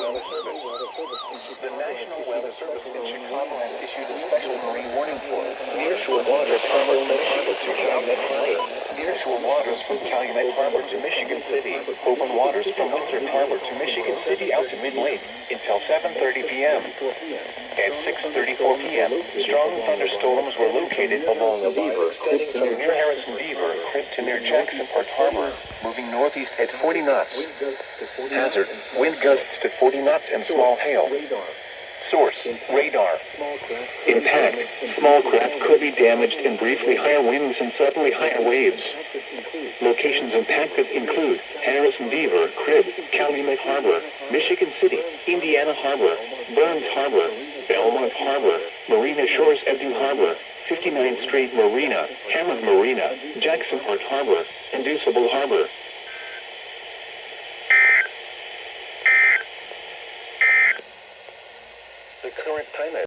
The National Weather Service in Chicago has issued a special marine warning for nearshore waters from Michigan to Calumet Lake, nearshore waters from Calumet Harbor to Michigan City, open waters from Winthrop Harbor to Michigan City out to mid-lake until 7:30 p.m. At 6:34 p.m., strong thunderstorms were located along the Beaver, from near Harrison Beaver, to near Jackson Park Harbor, moving northeast at 40 knots. Hazard, wind gusts to 40 knots and small hail. Source, radar. Impact, small craft could be damaged in briefly higher winds and suddenly higher waves. Locations impacted include Harrison Beaver, Crib, Calumet Harbor, Michigan City, Indiana Harbor, Burns Harbor, Belmont Harbor, Marina Shores Edu Harbor, 59th Street Marina, Hammond Marina, Jackson Park Harbor, and Deuceable Harbor. The current time